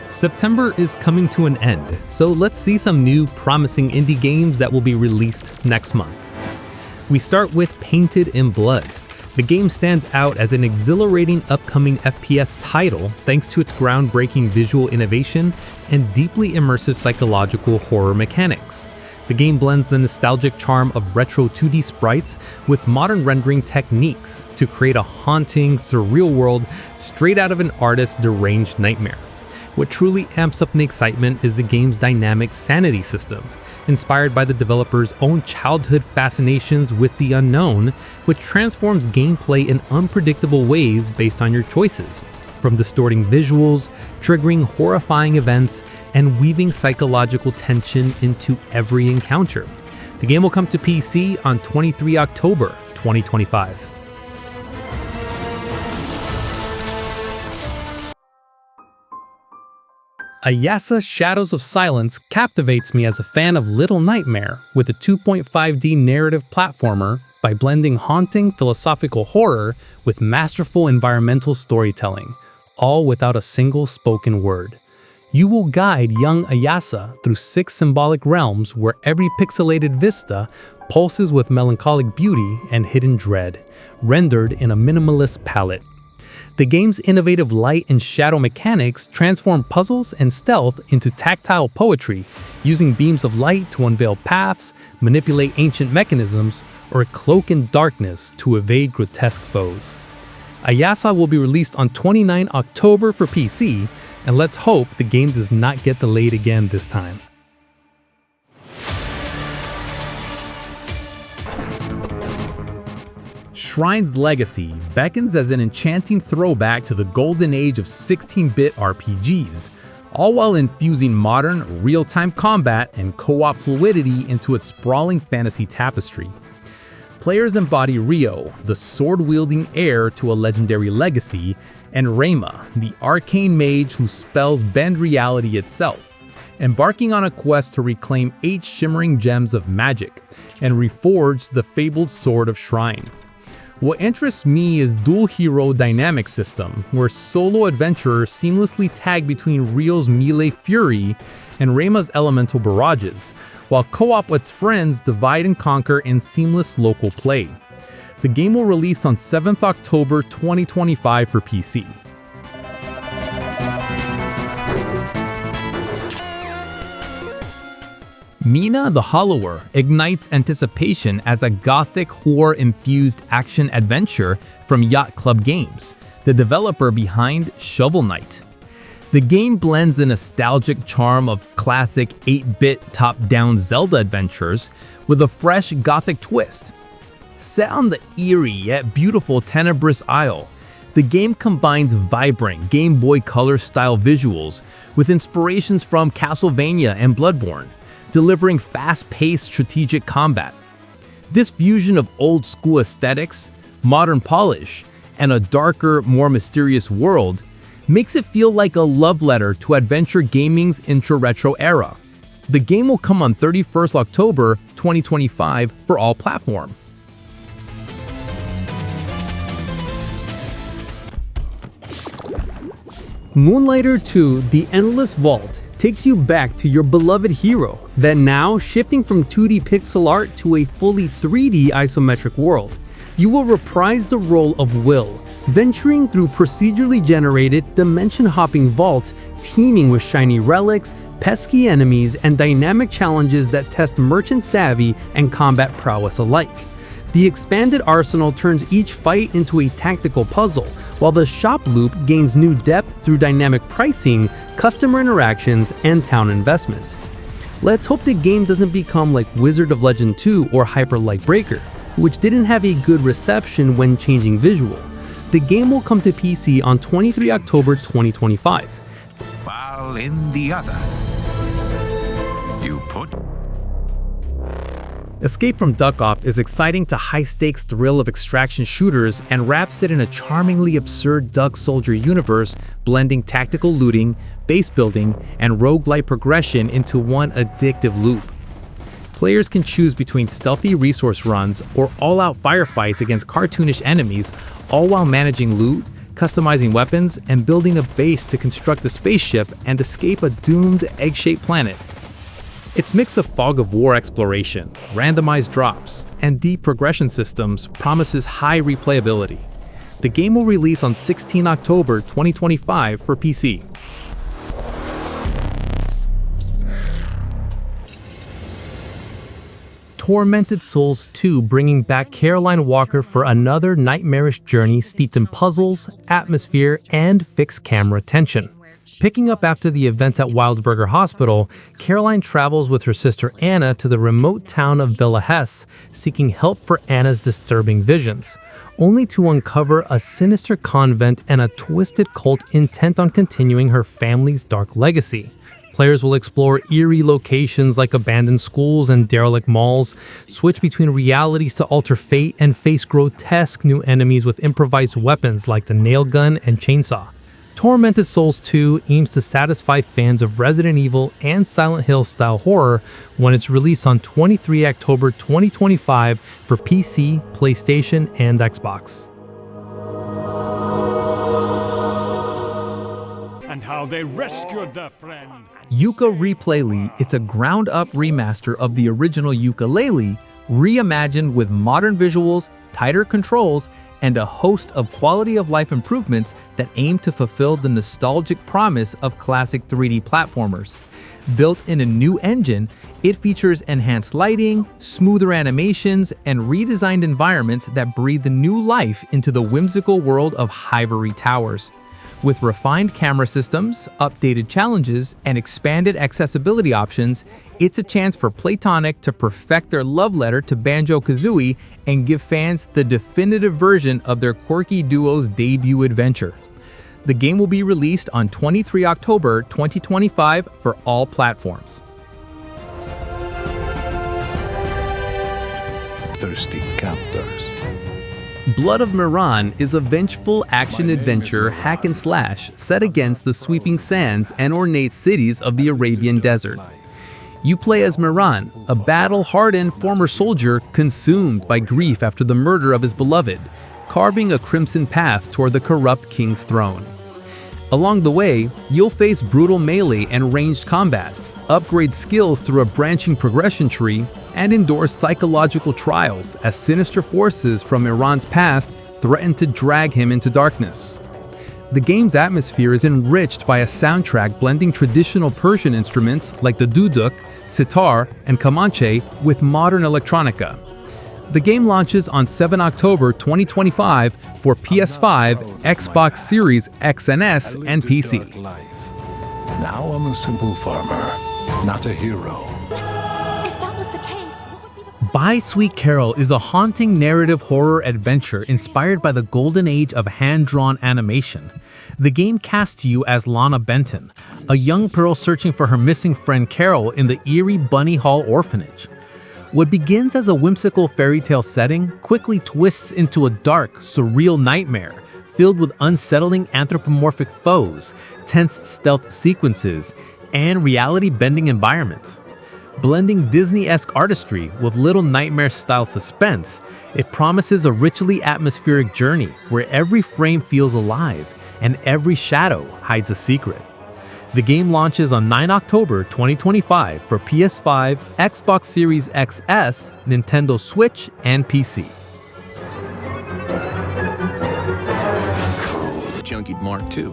September is coming to an end, so let's see some new promising indie games that will be released next month. We start with Painted in Blood. The game stands out as an exhilarating upcoming FPS title thanks to its groundbreaking visual innovation and deeply immersive psychological horror mechanics. The game blends the nostalgic charm of retro 2D sprites with modern rendering techniques to create a haunting, surreal world straight out of an artist's deranged nightmare. What truly amps up the excitement is the game's dynamic sanity system, inspired by the developer's own childhood fascinations with the unknown, which transforms gameplay in unpredictable ways based on your choices, from distorting visuals, triggering horrifying events, and weaving psychological tension into every encounter. The game will come to PC on 23 October 2025. Ayasa Shadows of Silence captivates me as a fan of Little Nightmare with a 2.5D narrative platformer by blending haunting philosophical horror with masterful environmental storytelling, all without a single spoken word. You will guide young Ayasa through 6 symbolic realms where every pixelated vista pulses with melancholic beauty and hidden dread, rendered in a minimalist palette. The game's innovative light and shadow mechanics transform puzzles and stealth into tactile poetry, using beams of light to unveil paths, manipulate ancient mechanisms, or cloak in darkness to evade grotesque foes. Ayasa will be released on 29 October for PC, and let's hope the game does not get delayed again this time. Shrine's Legacy beckons as an enchanting throwback to the golden age of 16-bit RPGs, all while infusing modern, real-time combat and co-op fluidity into its sprawling fantasy tapestry. Players embody Rio, the sword-wielding heir to a legendary legacy, and Rayma, the arcane mage who spells bend reality itself, embarking on a quest to reclaim 8 shimmering gems of magic and reforge the fabled Sword of Shrine. What interests me is dual hero dynamic system, where solo adventurers seamlessly tag between Rio's melee fury and Rayma's elemental barrages, while co-op with friends divide and conquer in seamless local play. The game will release on 7th October 2025 for PC. Mina the Hollower ignites anticipation as a gothic horror-infused action-adventure from Yacht Club Games, the developer behind Shovel Knight. The game blends the nostalgic charm of classic 8-bit top-down Zelda adventures with a fresh gothic twist. Set on the eerie yet beautiful Tenebrous Isle, the game combines vibrant Game Boy Color-style visuals with inspirations from Castlevania and Bloodborne, delivering fast-paced strategic combat. This fusion of old-school aesthetics, modern polish, and a darker, more mysterious world makes it feel like a love letter to adventure gaming's intro-retro era. The game will come on 31st October 2025 for all platforms. Moonlighter 2: The Endless Vault takes you back to your beloved hero, then now shifting from 2D pixel art to a fully 3D isometric world. You will reprise the role of Will, venturing through procedurally generated, dimension-hopping vaults teeming with shiny relics, pesky enemies, and dynamic challenges that test merchant savvy and combat prowess alike. The expanded arsenal turns each fight into a tactical puzzle, while the shop loop gains new depth through dynamic pricing, customer interactions, and town investment. Let's hope the game doesn't become like Wizard of Legend 2 or Hyper Light Breaker, which didn't have a good reception when changing visual. The game will come to PC on 23 October 2025. While in the other, you put... Escape from Duckov is exciting to high-stakes thrill of extraction shooters and wraps it in a charmingly absurd Duck Soldier universe, blending tactical looting, base building, and roguelike progression into one addictive loop. Players can choose between stealthy resource runs or all-out firefights against cartoonish enemies, all while managing loot, customizing weapons, and building a base to construct a spaceship and escape a doomed egg-shaped planet. Its mix of fog of war exploration, randomized drops, and deep progression systems promises high replayability. The game will release on 16 October 2025 for PC. Tormented Souls 2 bringing back Caroline Walker for another nightmarish journey steeped in puzzles, atmosphere, and fixed camera tension. Picking up after the events at Wildberger Hospital, Caroline travels with her sister Anna to the remote town of Villa Hesse, seeking help for Anna's disturbing visions, only to uncover a sinister convent and a twisted cult intent on continuing her family's dark legacy. Players will explore eerie locations like abandoned schools and derelict malls, switch between realities to alter fate, and face grotesque new enemies with improvised weapons like the nail gun and chainsaw. Tormented Souls 2 aims to satisfy fans of Resident Evil and Silent Hill style horror when it's released on 23 October 2025 for PC, PlayStation, and Xbox. And how they rescued their friend. Yooka-Replaylee is a ground-up remaster of the original Yooka-Laylee, reimagined with modern visuals, tighter controls, and a host of quality-of-life improvements that aim to fulfill the nostalgic promise of classic 3D platformers. Built in a new engine, it features enhanced lighting, smoother animations, and redesigned environments that breathe new life into the whimsical world of Hivory Towers. With refined camera systems, updated challenges, and expanded accessibility options, it's a chance for Playtonic to perfect their love letter to Banjo-Kazooie and give fans the definitive version of their quirky duo's debut adventure. The game will be released on 23 October 2025 for all platforms. Thirsty captors. Blood of Mehran is a vengeful action-adventure hack-and-slash set against the sweeping sands and ornate cities of the Arabian desert. You play as Mehran, a battle-hardened former soldier consumed by grief after the murder of his beloved, carving a crimson path toward the corrupt king's throne. Along the way, you'll face brutal melee and ranged combat, upgrade skills through a branching progression tree, and endure psychological trials as sinister forces from Iran's past threaten to drag him into darkness. The game's atmosphere is enriched by a soundtrack blending traditional Persian instruments like the duduk, sitar, and kamanche with modern electronica. The game launches on 7 October 2025 for PS5, Xbox Series X and S, and PC. Now I'm a simple farmer, not a hero. By Sweet Carole is a haunting narrative horror adventure inspired by the golden age of hand-drawn animation. The game casts you as Lana Benton, a young Pearl searching for her missing friend Carole in the eerie Bunny Hall orphanage. What begins as a whimsical fairy tale setting quickly twists into a dark, surreal nightmare filled with unsettling anthropomorphic foes, tense stealth sequences, and reality-bending environments. Blending Disney-esque artistry with Little Nightmares-style suspense, it promises a richly atmospheric journey where every frame feels alive and every shadow hides a secret. The game launches on 9 October 2025 for PS5, Xbox Series XS, Nintendo Switch, and PC. Junkie Mark II.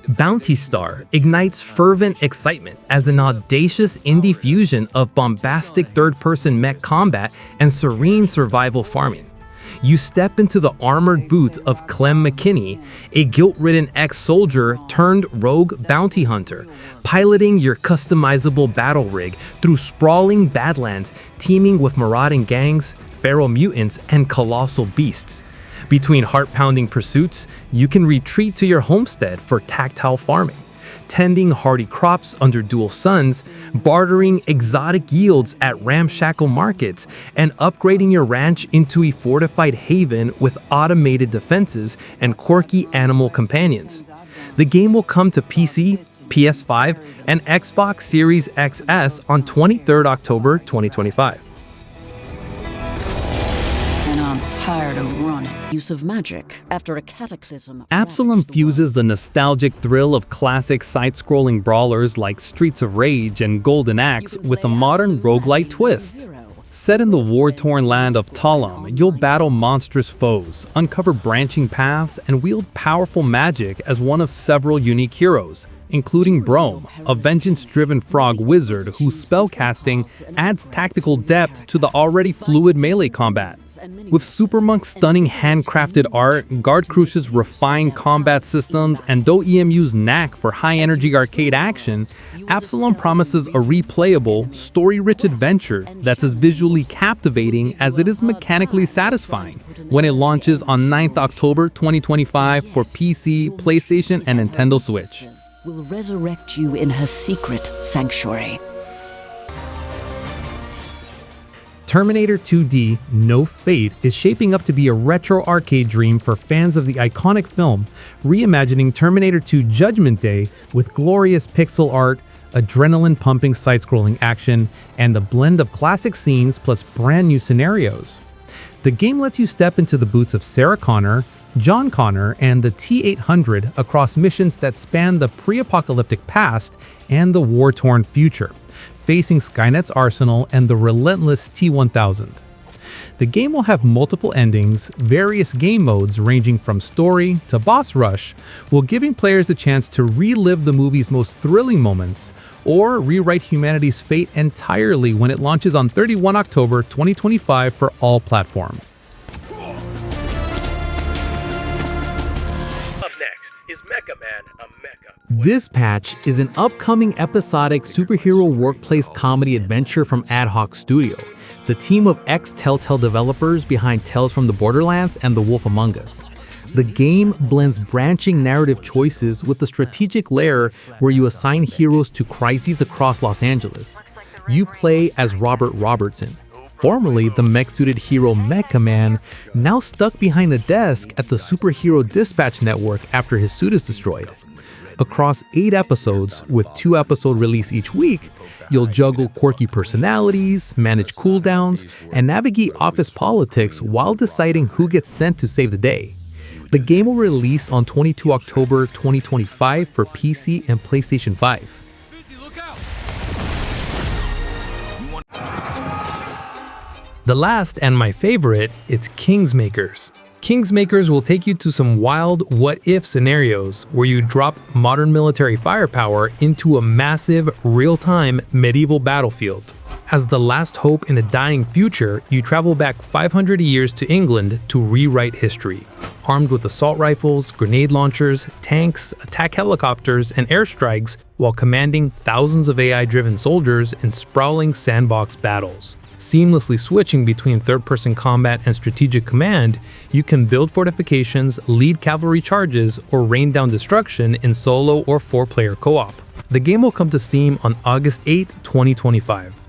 Bounty Star ignites fervent excitement as an audacious indie fusion of bombastic third-person mech combat and serene survival farming. You step into the armored boots of Clem McKinney, a guilt-ridden ex-soldier turned rogue bounty hunter, piloting your customizable battle rig through sprawling badlands teeming with marauding gangs, feral mutants, and colossal beasts. Between heart-pounding pursuits, you can retreat to your homestead for tactile farming, tending hardy crops under dual suns, bartering exotic yields at ramshackle markets, and upgrading your ranch into a fortified haven with automated defenses and quirky animal companions. The game will come to PC, PS5, and Xbox Series XS on 23rd October 2025. And I'm tired of running. use of magic after a cataclysm. Absolum fuses the nostalgic thrill of classic side-scrolling brawlers like Streets of Rage and Golden Axe with a modern roguelite twist. Set in the war-torn land of Talam, you'll battle monstrous foes, uncover branching paths, and wield powerful magic as one of several unique heroes, including Brome, a vengeance-driven frog wizard whose spellcasting adds tactical depth to the already fluid melee combat. With Supermonk's stunning handcrafted art, Guard Crucia's refined combat systems, and DoEmu's knack for high-energy arcade action, Absolum promises a replayable, story-rich adventure that's as visually captivating as it is mechanically satisfying when it launches on 9th October 2025 for PC, PlayStation, and Nintendo Switch. Will resurrect you in her secret sanctuary. Terminator 2D No Fate is shaping up to be a retro arcade dream for fans of the iconic film, reimagining Terminator 2 Judgment Day with glorious pixel art, adrenaline-pumping side-scrolling action, and a blend of classic scenes plus brand new scenarios. The game lets you step into the boots of Sarah Connor, John Connor, and the T-800 across missions that span the pre-apocalyptic past and the war-torn future, facing Skynet's arsenal and the relentless T-1000. The game will have multiple endings, various game modes ranging from story to boss rush, while giving players a chance to relive the movie's most thrilling moments or rewrite humanity's fate entirely when it launches on 31 October 2025 for all platforms. This patch is an upcoming episodic superhero workplace comedy adventure from Ad Hoc Studio, the team of ex-Telltale developers behind Tales from the Borderlands and The Wolf Among Us. The game blends branching narrative choices with a strategic layer where you assign heroes to crises across Los Angeles. You play as Robert Robertson, formerly the mech-suited hero Mecha Man, now stuck behind a desk at the Superhero Dispatch Network after his suit is destroyed. Across 8 episodes, with 2-episode release each week, you'll juggle quirky personalities, manage cooldowns, and navigate office politics while deciding who gets sent to save the day. The game will release on 22 October 2025 for PC and PlayStation 5. The last and my favorite, it's Kingmakers. Kingmakers will take you to some wild what-if scenarios where you drop modern military firepower into a massive, real-time medieval battlefield. As the last hope in a dying future, you travel back 500 years to England to rewrite history. Armed with assault rifles, grenade launchers, tanks, attack helicopters, and airstrikes, while commanding thousands of AI-driven soldiers in sprawling sandbox battles. Seamlessly switching between third-person combat and strategic command, you can build fortifications, lead cavalry charges, or rain down destruction in solo or 4-player co-op. The game will come to Steam on August 8, 2025.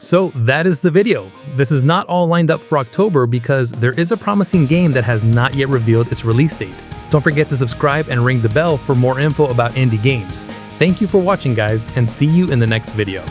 So that is the video. This is not all lined up for October because there is a promising game that has not yet revealed its release date. Don't forget to subscribe and ring the bell for more info about indie games. Thank you for watching, guys, and see you in the next video.